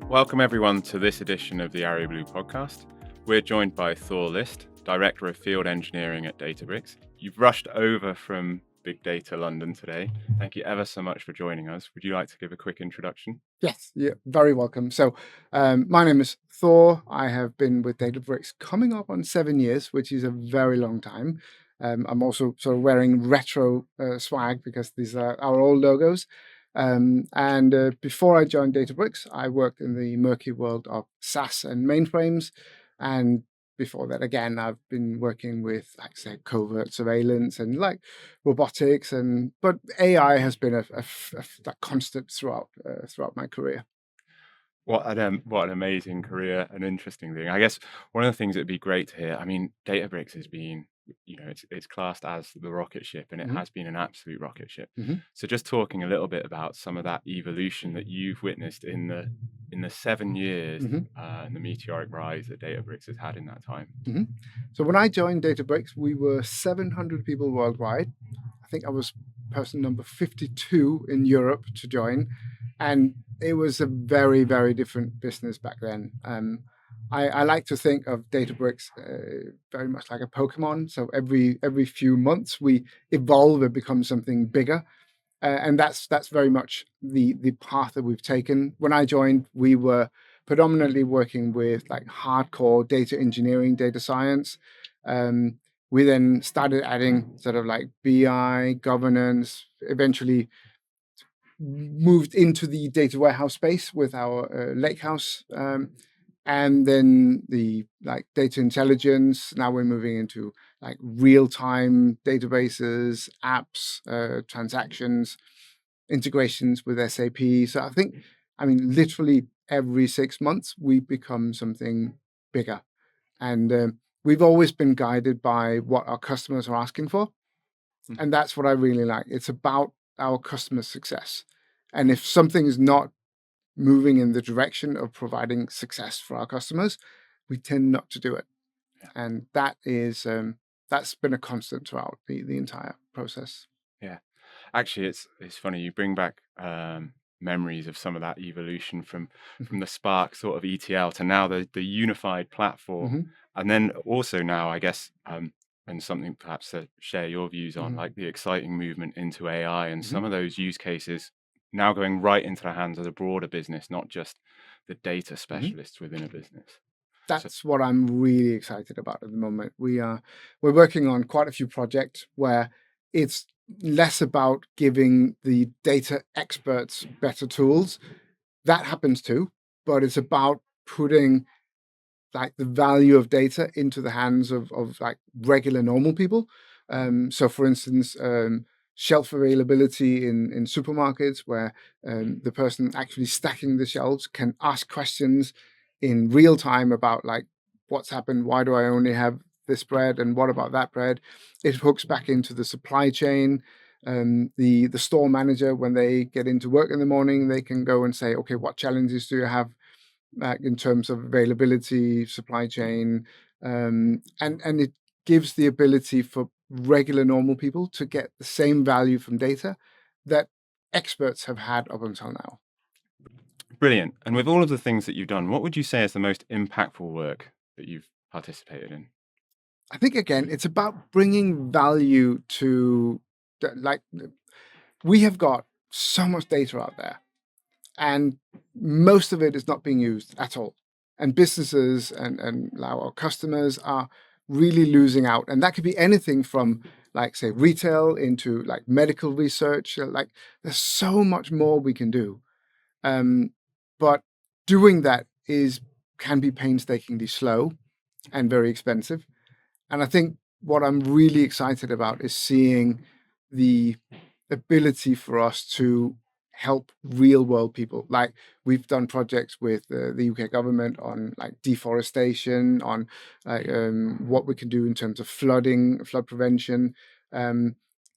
Welcome everyone to this edition of the Arreoblue Podcast. We're joined by Thor List, Director of Field Engineering at Databricks. You've rushed over from Big Data London today. Thank you ever so much for joining us. Would you like to give a quick introduction? Yes, yeah, very welcome. So my name is Thor. I have been with Databricks coming up on 7 years, which is a very long time. I'm also sort of wearing retro swag because these are our old logos. And before I joined Databricks, I worked in the murky world of SAS and mainframes. And before that, again, I've been working with, like, say, covert surveillance and like robotics, but AI has been a constant throughout my career. What an amazing career, an interesting thing. I guess one of the things that'd be great to hear. I mean, Databricks has been, it's classed as the rocket ship, and it Mhm, has been an absolute rocket ship. mhm, So, just talking a little bit about some of that evolution that you've witnessed in the 7 years mhm, and the meteoric rise that Databricks has had in that time. mhm. So when I joined Databricks, we were 700 people worldwide. I think I was person number 52 in Europe to join, and it was a very, very different business back then. I like to think of Databricks very much like a Pokemon. So every few months we evolve and become something bigger. And that's very much the path that we've taken. When I joined, we were predominantly working with like hardcore data engineering, data science. Um, we then started adding sort of like BI, governance, eventually moved into the data warehouse space with our lakehouse, and then the like data intelligence. Now we're moving into like real-time databases, apps, transactions, integrations with SAP. So I mean, literally every 6 months we become something bigger, and we've always been guided by what our customers are asking for, Mm. and that's what I really like. It's about our customer success, and if something is not moving in the direction of providing success for our customers, we tend not to do it, Yeah. and that's been a constant throughout the entire process. Yeah. Actually, it's funny you bring back memories of some of that evolution from the Spark sort of ETL to now the unified platform, Hmm. and then also now I guess and something perhaps to share your views on, Hmm. like the exciting movement into AI and Hmm. some of those use cases now going right into the hands of the broader business, not just the data Hmm. specialists within a business. So, That's what I'm really excited about at the moment. We're working on quite a few projects where it's less about giving the data experts better tools. That happens too, but it's about putting like the value of data into the hands of like regular normal people. So for instance, shelf availability in supermarkets where the person actually stacking the shelves can ask questions in real time about like what's happened, why do I only have this bread and what about that bread. It hooks back into the supply chain. The store manager, when they get into work in the morning, they can go and say, okay, what challenges do you have in terms of availability, supply chain, and it gives the ability for regular normal people to get the same value from data that experts have had up until now. brilliant. And with all of the things that you've done, what would you say is the most impactful work that you've participated in? I think again, it's about bringing value to like we have got so much data out there, and most of it is not being used at all. And businesses and our customers are really losing out. And that could be anything from like say retail into like medical research. Like there's so much more we can do. Um, but doing that is can be painstakingly slow and very expensive. And I think what I'm really excited about is seeing the ability for us to help real world people. Like we've done projects with the UK government on like deforestation, on like what we can do in terms of flooding, flood prevention. Um,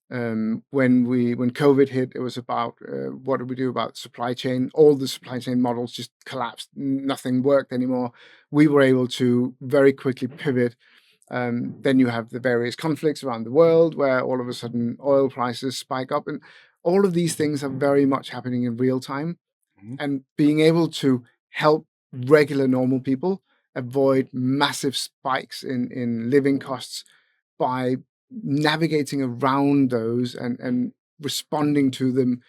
when COVID hit, it was about what do we do about supply chain? All the supply chain models just collapsed. Nothing worked anymore. We were able to very quickly pivot. Then you have the various conflicts around the world where all of a sudden oil prices spike up, and all of these things are very much happening in real time. Mhm. And being able to help regular normal people avoid massive spikes in living costs by navigating around those and responding to them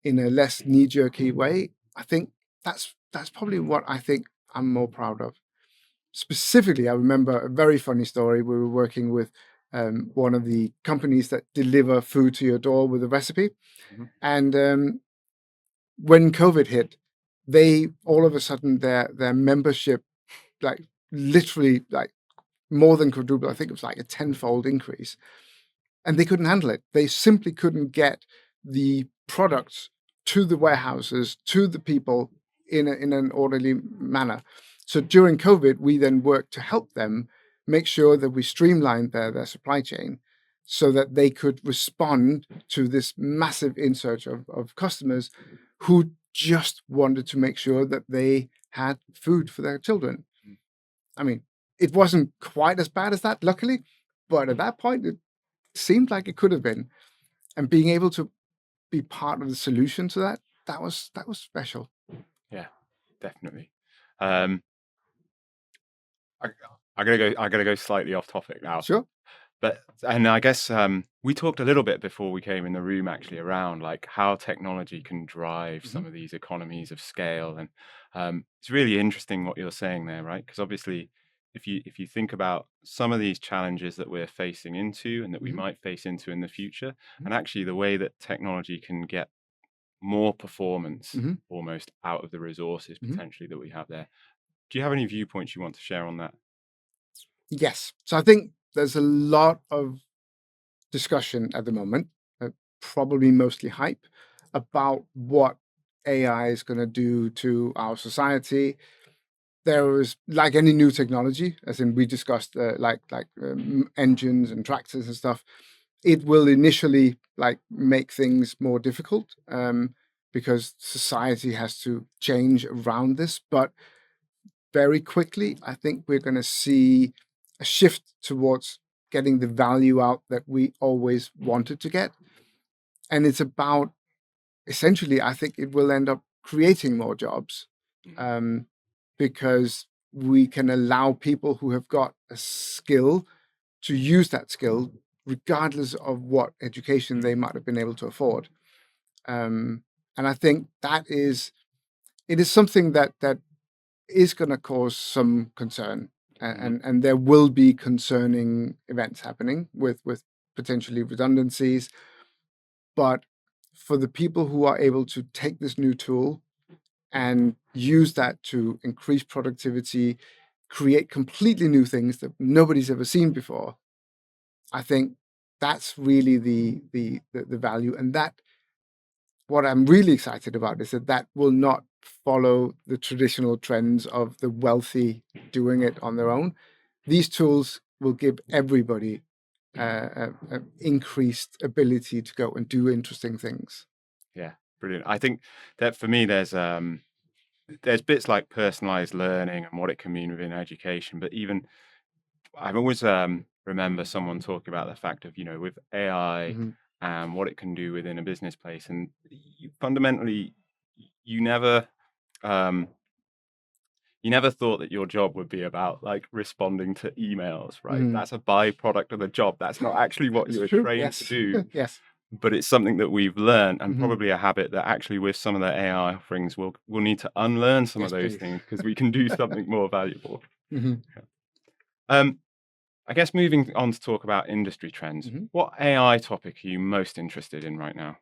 in a less knee-jerky way. I think that's probably what I think I'm more proud of. Specifically, I remember a very funny story. We were working with one of the companies that deliver food to your door with a recipe. Mhm. And when COVID hit, they all of a sudden their membership like literally like more than quadruple. I think it was like a tenfold increase, and they couldn't handle it. They simply couldn't get the products to the warehouses, to the people in an orderly manner. So during COVID, we then worked to help them make sure that we streamlined their supply chain so that they could respond to this massive insurge of customers who just wanted to make sure that they had food for their children. I mean, it wasn't quite as bad as that, luckily, but at that point, it seemed like it could have been. And being able to be part of the solution to that, that was special. Yeah, definitely. Um, I, I gotta go slightly off topic now. Sure. But and I guess we talked a little bit before we came in the room actually around like how technology can drive some of these economies of scale, and it's really interesting what you're saying there, right? Because obviously, if you think about some of these challenges that we're facing into and that we Mhm. might face into in the future, Mhm. and actually the way that technology can get more performance Mhm. almost out of the resources Mhm. potentially that we have there. Do you have any viewpoints you want to share on that? Yes. So I think there's a lot of discussion at the moment, probably mostly hype, about what AI is going to do to our society. There is, like any new technology, as in we discussed, engines and tractors and stuff. It will initially like make things more difficult because society has to change around this. But very quickly, I think we're going to see a shift towards getting the value out that we always wanted to get. And it's about essentially, I think it will end up creating more jobs um, because we can allow people who have got a skill to use that skill, regardless of what education they might have been able to afford. And I think it is something that is going to cause some concern, and there will be concerning events happening with potentially redundancies. But for the people who are able to take this new tool and use that to increase productivity, create completely new things that nobody's ever seen before, I think that's really the value. And that what I'm really excited about is that will not follow the traditional trends of the wealthy doing it on their own. These tools will give everybody increased ability to go and do interesting things. Yeah, brilliant. I think that for me, there's bits like personalized learning and what it can mean within education, but even I've always remember someone talking about the fact of with AI Mhm. and what it can do within a business place, and fundamentally, you never um, you never thought that your job would be about like responding to emails, right? Mhm. That's a byproduct of the job. That's not actually what you It's were true. trained to Yes. do. Yes. But it's something that we've learned, and Mhm. probably a habit that actually with some of the AI offerings we'll need to unlearn some of Yes, those please. things because we can do something more valuable. Mhm. Um, I guess moving on to talk about industry trends, Mhm. what AI topic are you most interested in right now?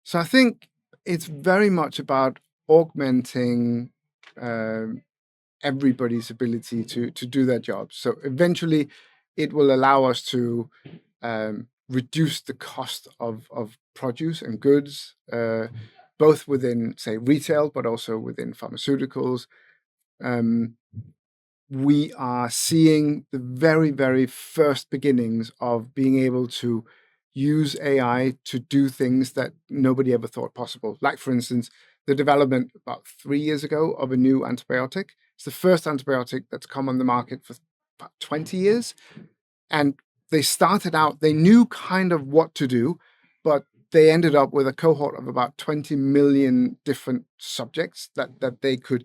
So I think it's very much about augmenting um, everybody's ability to do their jobs. So eventually, it will allow us to reduce the cost of produce and goods, both within, say, retail, but also within pharmaceuticals. Um, we are seeing the very, very first beginnings of being able to use AI to do things that nobody ever thought possible. Like, for instance, the development about 3 years ago of a new antibiotic. It's the first antibiotic that's come on the market for about 20 years. And they started out, they knew kind of what to do, but they ended up with a cohort of about 20 million different subjects that they could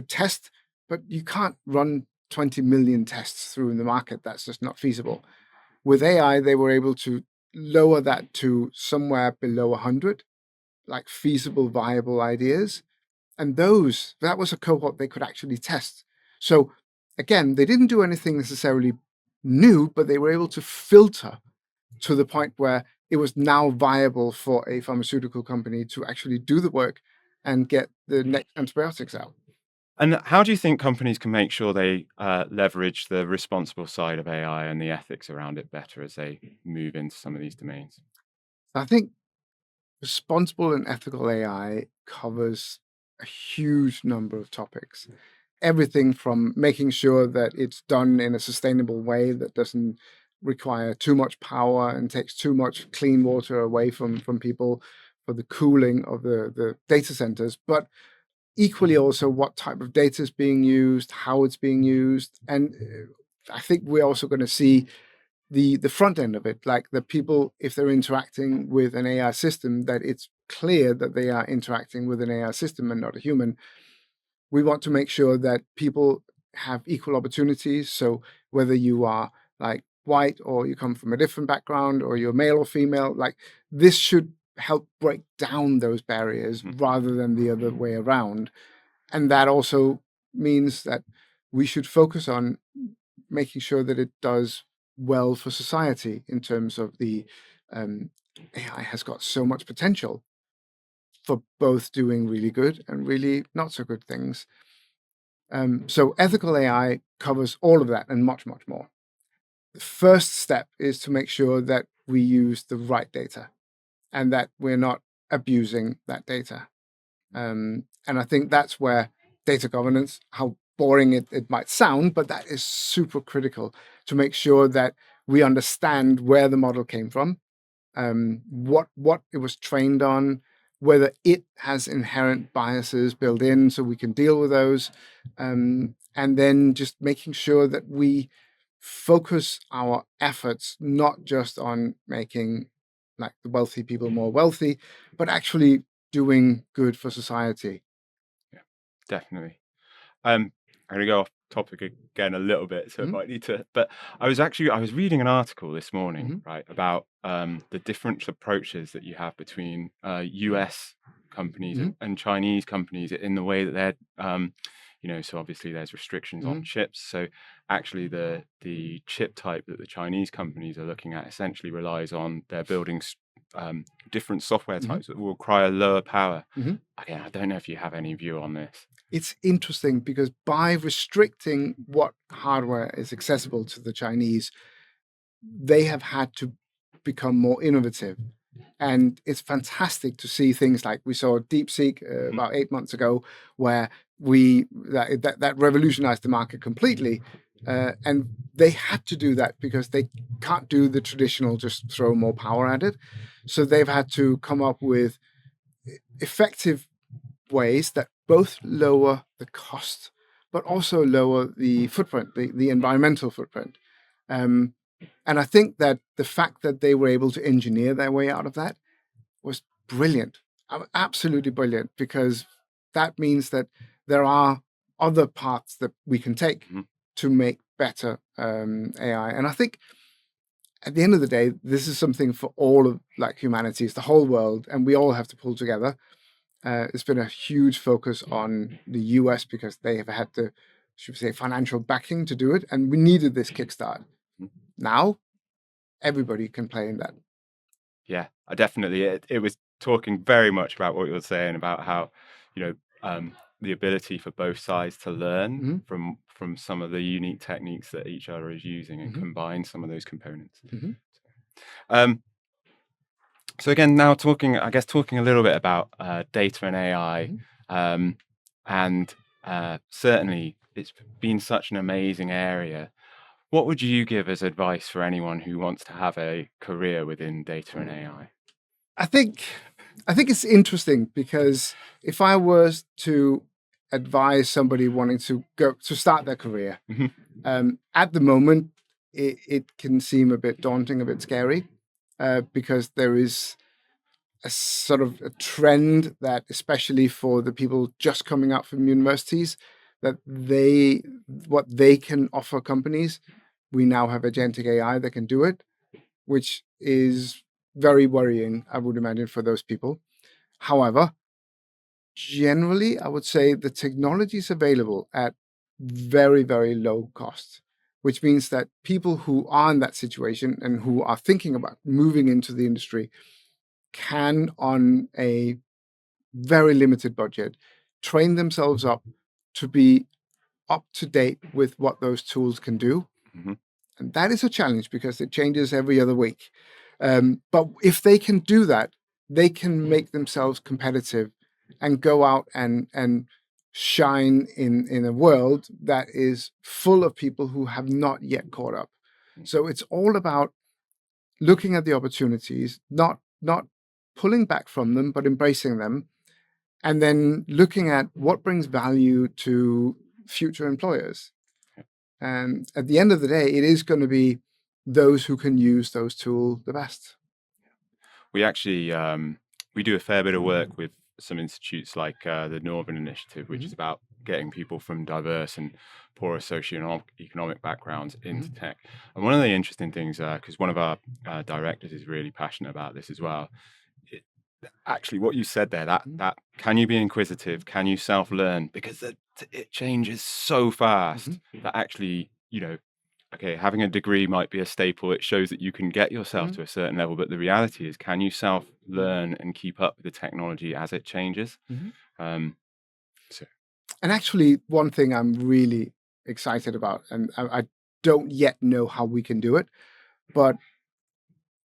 test, but you can't run 20 million tests through in the market. That's just not feasible. With AI, they were able to lower that to somewhere below 100, like feasible, viable ideas. And that was a cohort they could actually test. So again, they didn't do anything necessarily new, but they were able to filter to the point where it was now viable for a pharmaceutical company to actually do the work and get the next antibiotics out. And how do you think companies can make sure they leverage the responsible side of AI and the ethics around it better as they move into some of these domains? I think responsible and ethical AI covers a huge number of topics. Everything from making sure that it's done in a sustainable way that doesn't require too much power and takes too much clean water away from people for the cooling of the data centers, but equally also what type of data is being used, how it's being used. And I think we're also going to see the front end of it, like the people, if they're interacting with an AI system, that it's clear that they are interacting with an AI system and not a human. We want to make sure that people have equal opportunities. So whether you are like white or you come from a different background or you're male or female, like this should help break down those barriers rather than the other way around. And that also means that we should focus on making sure that it does well for society in terms of the AI has got so much potential for both doing really good and really not so good things. So ethical AI covers all of that and much, much more. The first step is to make sure that we use the right data and that we're not abusing that data. And I think that's where data governance, how boring it might sound, but that is super critical to make sure that we understand where the model came from, what it was trained on, whether it has inherent biases built in so we can deal with those, and then just making sure that we focus our efforts not just on making like the wealthy people more wealthy, but actually doing good for society. Yeah, definitely. I'm going to go off topic again a little bit, so I might need to. But I was reading an article this morning, right, about the different approaches that you have between US companies and Chinese companies in the way that they're, so obviously there's restrictions on chips. So actually, the chip type that the Chinese companies are looking at essentially relies on their building different software types that will require lower power. Again, I don't know if you have any view on this. It's interesting because by restricting what hardware is accessible to the Chinese, they have had to become more innovative. And it's fantastic to see things like we saw DeepSeek about 8 months ago, where that revolutionized the market completely. And they had to do that because they can't do the traditional just throw more power at it. So they've had to come up with effective ways that both lower the cost, but also lower the footprint, the environmental footprint. And I think that the fact that they were able to engineer their way out of that was brilliant, absolutely brilliant, because that means that there are other paths that we can take to make better AI. And I think at the end of the day, this is something for all of like humanity, it's the whole world, and we all have to pull together. It's been a huge focus on the US because they have had the, should we say, financial backing to do it, and we needed this kickstart. Now, everybody can play in that. Yeah, I definitely. It was talking very much about what you were saying about how, the ability for both sides to learn from some of the unique techniques that each other is using and combine some of those components. Um, so again, now talking a little bit about data and AI, and certainly it's been such an amazing area. What would you give as advice for anyone who wants to have a career within data and AI? I think it's interesting because if I was to advise somebody wanting to start their career, at the moment it can seem a bit daunting, a bit scary, because there is a sort of a trend that, especially for the people just coming out from universities, that what they can offer companies, we now have agentic AI that can do it, which is very worrying, I would imagine, for those people. However, generally, I would say the technology is available at very, very low cost, which means that people who are in that situation and who are thinking about moving into the industry can, on a very limited budget, train themselves up to be up to date with what those tools can do. hmm And that is a challenge because it changes every other week. But if they can do that, they can make themselves competitive and go out and shine in a world that is full of people who have not yet caught up. So it's all about looking at the opportunities, not pulling back from them, but embracing them, and then looking at what brings value to future employers. And at the end of the day, it is going to be those who can use those tools the best. We actually we do a fair bit of work with some institutes like the Northern Initiative, which is about getting people from diverse and poorer socio-economic backgrounds into tech. And one of the interesting things, because one of our directors is really passionate about this as well, it, actually what you said there, that can you be inquisitive, can you self-learn, because it changes so fast that actually, okay, having a degree might be a staple. It shows that you can get yourself to a certain level, but the reality is, can you self-learn and keep up with the technology as it changes? So, And actually, one thing I'm really excited about, and I don't yet know how we can do it, but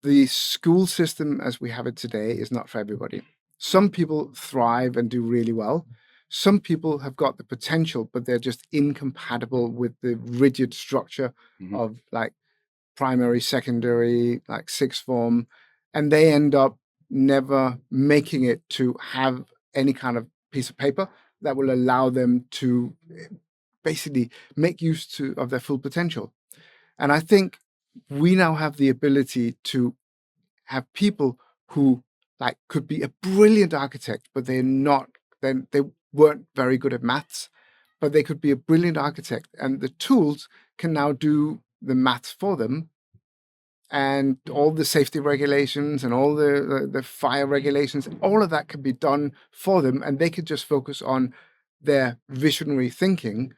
the school system as we have it today is not for everybody. Some people thrive and do really well. Some people have got the potential, but they're just incompatible with the rigid structure mhm, of like primary, secondary, like sixth form, and they end up never making it to have any kind of piece of paper that will allow them to basically make of their full potential. And I think we now have the ability to have people who like could be a brilliant architect, but then they weren't very good at maths, but they could be a brilliant architect, and the tools can now do the maths for them, and all the safety regulations and all the fire regulations, all of that can be done for them, and they could just focus on their visionary thinking,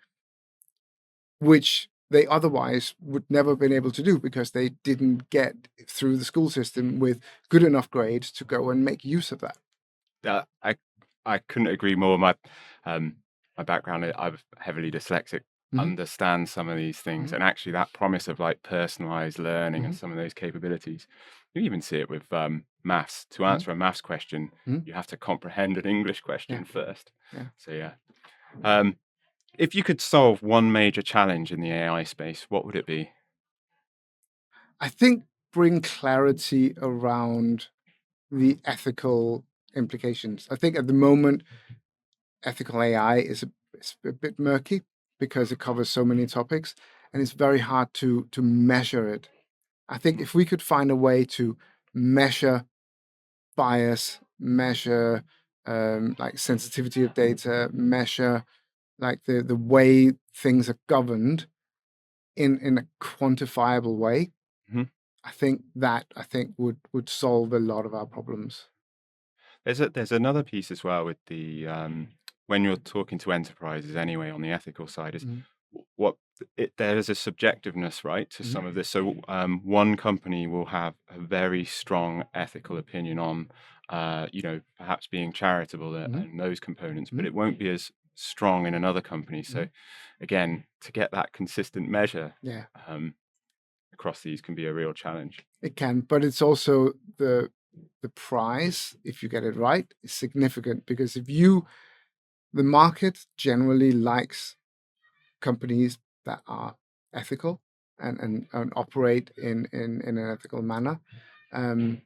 which they otherwise would never have been able to do because they didn't get through the school system with good enough grades to go and make use of that. uh, I I couldn't agree more. My background, I'm heavily dyslexic. Understand some of these things, and actually that promise of like personalized learning and some of those capabilities. You even see it with maths. To answer a maths question, you have to comprehend an English question first. Yeah. So yeah. If you could solve one major challenge in the AI space, what would it be? I think bring clarity around the ethical implications. I think at the moment, ethical AI is a bit murky because it covers so many topics, and it's very hard to measure it. I think if we could find a way to measure bias, measure like sensitivity of data, measure like the way things are governed in a quantifiable way, Mhm. I think would solve a lot of our problems. There's another piece as well with the when you're talking to enterprises anyway on the ethical side is Mhm. what there is a subjectiveness, right, to some of this. So one company will have a very strong ethical opinion on perhaps being charitable and those components, but it won't be as strong in another company. So again, to get that consistent measure Yeah, um, across these can be a real challenge. it can, but it's also the prize, if you get it right, is significant because the market generally likes companies that are ethical and operate in an ethical manner.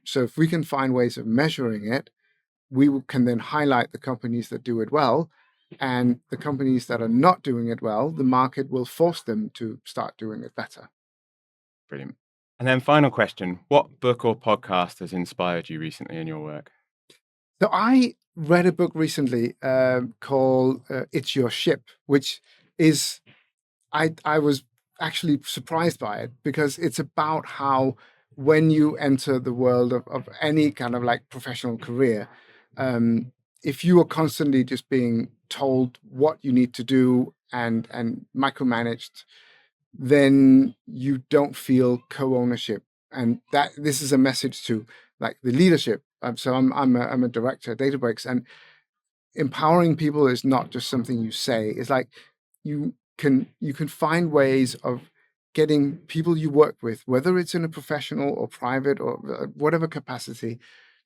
So if we can find ways of measuring it, can then highlight the companies that do it well, and the companies that are not doing it well, the market will force them to start doing it better. Brilliant. And then final question, what book or podcast has inspired you recently in your work? So I read a book recently called "It's Your Ship," which is I was actually surprised by it because it's about how when you enter the world of any kind of like professional career, if you are constantly just being told what you need to do and micromanaged, then you don't feel co-ownership. And that this is a message to like the leadership. So I'm a director at Databricks, and empowering people is not just something you say. It's like you can find ways of getting people you work with, whether it's in a professional or private or whatever capacity,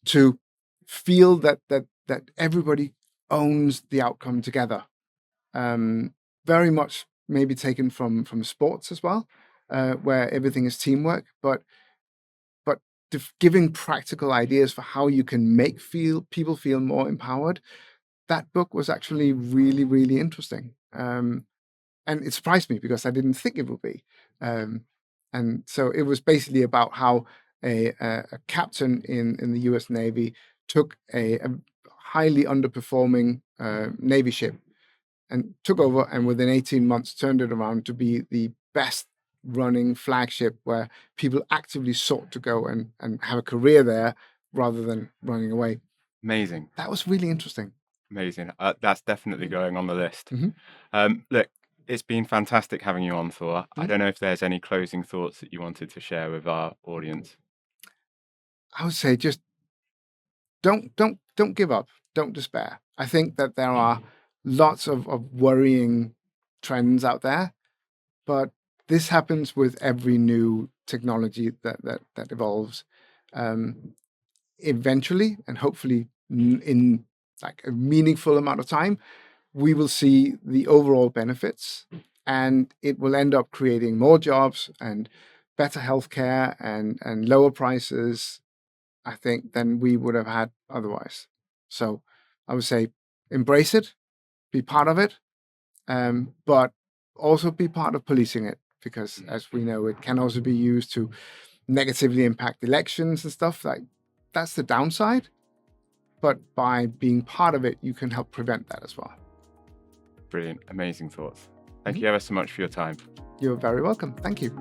to feel that everybody owns the outcome together. Very much maybe taken from sports as well, where everything is teamwork, but giving practical ideas for how you can make people feel more empowered. That book was actually really, really interesting. And it surprised me because I didn't think it would be. And so it was basically about how a captain in the U.S. Navy took a highly underperforming Navy ship and took over, and within 18 months turned it around to be the best running flagship where people actively sought to go and have a career there rather than running away. Amazing. That was really interesting. Amazing. That's definitely going on the list. Mm-hmm. Look, it's been fantastic having you on, Thor. I Mhm. don't know if there's any closing thoughts that you wanted to share with our audience. I would say just don't give up. Don't despair. I think that there are lots of worrying trends out there, but this happens with every new technology that evolves. Eventually, and hopefully in like a meaningful amount of time, we will see the overall benefits, and it will end up creating more jobs and better healthcare and lower prices, I think, than we would have had otherwise. So I would say embrace it, be part of it, but also be part of policing it, because as we know, it can also be used to negatively impact elections and stuff. Like that's the downside. But by being part of it, you can help prevent that as well. Brilliant. Amazing thoughts. Thank you ever so much for your time. You're very welcome. Thank you.